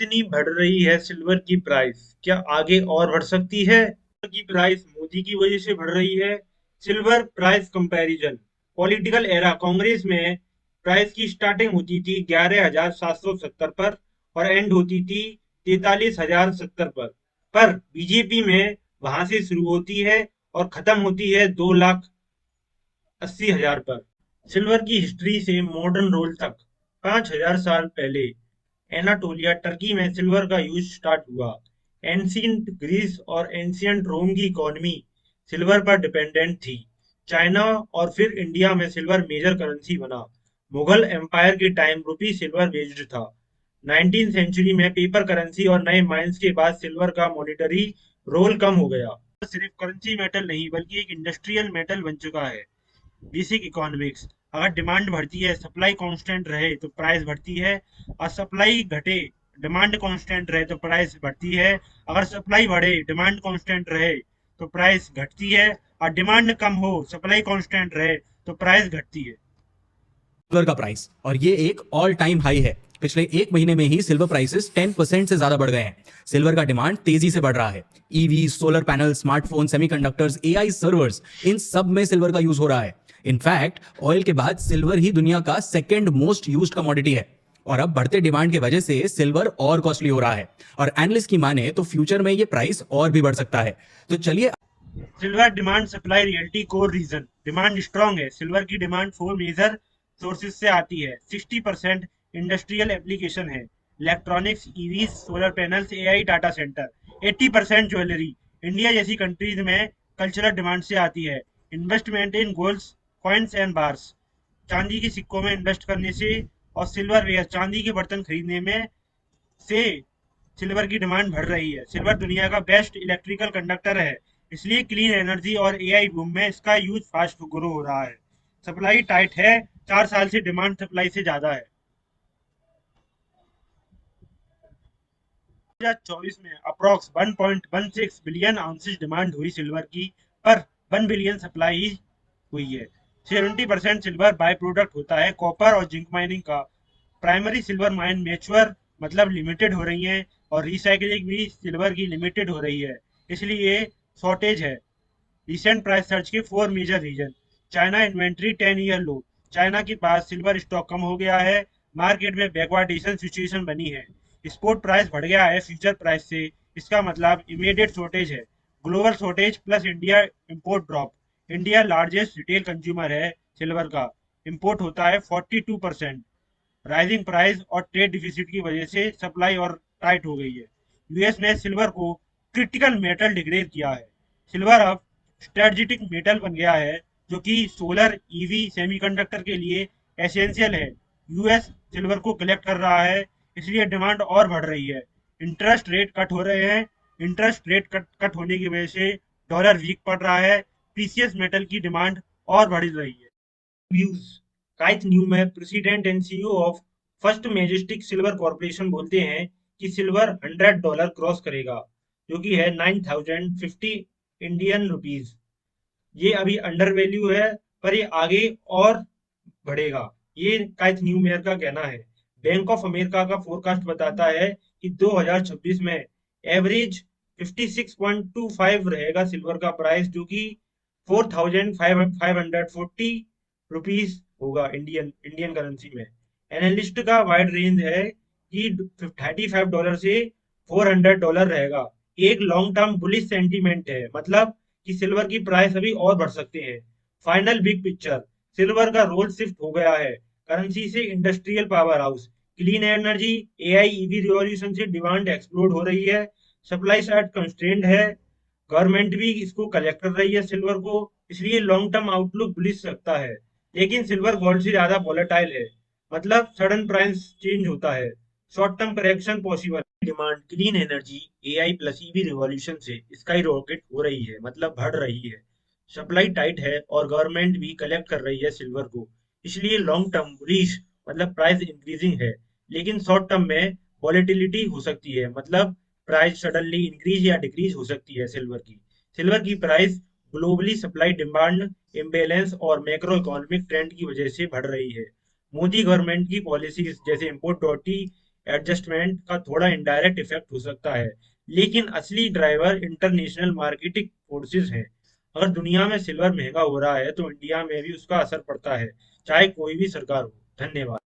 इतनी बढ़ रही है सिल्वर की प्राइस, क्या आगे और बढ़ सकती है? सिल्वर की प्राइस मोदी की वजह से बढ़ रही है। Silver price comparison. Political era Congress में प्राइस की स्टार्टिंग होती थी 11,770 पर और एंड होती थी 43,070 पर बीजेपी में वहां से शुरू होती है और खत्म होती है 2,80,000 पर। सिल्वर की हिस्ट्री से मॉडर्न रोल तक 5,000 साल पहले एनाटोलिया टर्की में सिल्वर का यूज स्टार्ट हुआ। एंशियंट ग्रीस और एंशियंट रोम की इकोनॉमी सिल्वर पर डिपेंडेंट थी। चाइना और फिर इंडिया में सिल्वर मेजर करेंसी बना। मुगल एम्पायर के टाइम रुपी सिल्वर बेस्ड था। 19th सेंचुरी में पेपर करेंसी और नए माइंस के बाद सिल्वर का मॉनिटरी रोल कम हो गया। सिर्फ करेंसी मेटल नहीं बल्कि एक इंडस्ट्रियल मेटल बन चुका है। Basic economics. अगर डिमांड बढ़ती है, सप्लाई कांस्टेंट रहे तो प्राइस बढ़ती है, और सप्लाई घटे, डिमांड कांस्टेंट रहे तो प्राइस बढ़ती है। अगर सप्लाई बढ़े, डिमांड कांस्टेंट रहे तो प्राइस घटती है, और डिमांड कम हो, सप्लाई कांस्टेंट रहे तो प्राइस घटती है। सिल्वर का प्राइस, और ये एक ऑल टाइम हाई है। पिछले एक महीने में ही सिल्वर प्राइसेस 10% से ज्यादा बढ़ गए हैं। सिल्वर का डिमांड तेजी से बढ़ रहा है। EV, solar panel, smartphone, semiconductors, AI servers, इन सब में सिल्वर का यूज हो रहा है। इनफैक्ट ऑयल के बाद सिल्वर ही दुनिया का सेकेंड मोस्ट यूज्ड कमोडिटी है। और अब बढ़ते डिमांड की वजह से सिल्वर और कॉस्टली हो रहा है, और एनालिस्ट की माने तो फ्यूचर में ये प्राइस और भी बढ़ सकता है। तो चलिए। Silver demand supply reality core reason. Demand strong है। सिल्वर की डिमांड 4 मेजर सोर्सेज से आती है। 60% इंडस्ट्रियल एप्लीकेशन है, electronics, EV, solar panels, AI, data center. 80% jewellery, India जैसी कंट्रीज में कल्चरल डिमांड से आती है। Investment in gold coins and bars, चांदी के सिक्कों में इन्वेस्ट करने से, और सिल्वर वेयर, चांदी के बर्तन खरीदने में से सिल्वर की डिमांड बढ़ रही है। सिल्वर दुनिया का बेस्ट इलेक्ट्रिकल कंडक्टर है, इसलिए क्लीन एनर्जी और एआई बूम में इसका यूज फास्ट ग्रो हो रहा है। सप्लाई टाइट है, 4 साल से डिमांड सप्लाई से ज्यादा है। 2024 में अप्रॉक्स 1.16 बिलियन आउंसेज डिमांड हुई सिल्वर की, पर 1 बिलियन सप्लाई हुई है। 70% सिल्वर बाय प्रोडक्ट होता है कॉपर और जिंक माइनिंग का। प्राइमरी सिल्वर माइन मेच्योर, मतलब लिमिटेड हो रही हैं, और रिसाइकलिंग भी सिल्वर की लिमिटेड हो रही है, इसलिए शॉर्टेज है। रिसेंट प्राइस सर्च के 4 major reason. China inventory 10 year low. China के पास सिल्वर स्टॉक कम हो गया है, मार्केट में बैकवर्डेशन सिचुएशन बनी है, स्पोर्ट प्राइस बढ़ गया है फ्यूचर प्राइस से। इसका मतलब इमीडिएट शॉर्टेज है। Global shortage plus India import drop. India largest retail consumer है सिल्वर का, इंपोर्ट होता है 42%। राइजिंग प्राइस और ट्रेड डिफिसिट की वजह से सप्लाई और टाइट हो गई है। यूएस ने सिल्वर को क्रिटिकल मेटल डिक्लेयर किया है। सिल्वर अब स्ट्रेटेजिक मेटल बन गया है, जो कि सोलर, ईवी, सेमीकंडक्टर के लिए एसेंशियल है। यूएस सिल्वर को कलेक्ट कर रहा है, इसलिए डिमांड और बढ़ रही है। इंटरेस्ट रेट कट हो रहे हैं। इंटरेस्ट रेट कट होने की वजह से डॉलर वीक पड़ रहा है, प्रीसियस मेटल की डिमांड और बढ़ रही है। Views. Keith Newman, president and CEO of first majestic silver corporation, बोलते हैं कि सिल्वर $100 क्रॉस करेगा, जो कि है 9,050 इंडियन रुपीज। ये अभी अंडर वैल्यू है, पर ये आगे और बढ़ेगा, ये काइथ न्यूमैन का कहना है। बैंक ऑफ अमेरिका का फोरकास्ट बताता है कि 2026 में एवरेज 56.25 रहेगा सिल्वर का प्राइस, जो कि 4,540 रुपीस होगा इंडियन इंडियन करेंसी में। एनालिस्ट का वाइड रेंज है कि $35 से $400 रहेगा। एक लॉन्ग टर्म बुलिश सेंटीमेंट है, मतलब कि सिल्वर की प्राइस अभी और बढ़ सकते हैं। Final big picture. सिल्वर का रोल शिफ्ट हो गया है करेंसी से industrial power house. Clean energy, AI, EV revolution से डिमांड एक्सप्लोड हो रही है। सप्लाई साइड कंस्ट्रेंड है। गवर्नमेंट भी इसको कलेक्ट कर रही है सिल्वर को, इसलिए लॉन्ग टर्म आउटलुक बुलिश सकता है। लेकिन सिल्वर गोल्ड से ज्यादा वोलेटाइल है, मतलब सडन प्राइस चेंज होता है। Short term correction possible. Demand clean energy, AI plus EV revolution से स्काई रॉकेट हो रही है, मतलब बढ़ रही है। सप्लाई टाइट है और गवर्नमेंट भी कलेक्ट कर रही है सिल्वर को, इसलिए लॉन्ग टर्म बुलिश, मतलब प्राइस इंक्रीजिंग है। लेकिन शॉर्ट टर्म में वॉलेटिलिटी हो सकती है, मतलब प्राइस सडनली इंक्रीज या डिक्रीज हो सकती है सिल्वर की। सिल्वर की price globally supply demand imbalance और मैक्रो इकोनॉमिक ट्रेंड की वजह से बढ़ रही है। मोदी गवर्नमेंट की पॉलिसीज जैसे इम्पोर्ट ड्यूटी, एडजस्टमेंट का थोड़ा इनडायरेक्ट इफेक्ट हो सकता है, लेकिन असली ड्राइवर इंटरनेशनल मार्केटिंग फोर्सेस है। अगर दुनिया में सिल्वर महंगा हो रहा है तो इंडिया में भी उसका असर पड़ता है, चाहे कोई भी सरकार हो। धन्यवाद।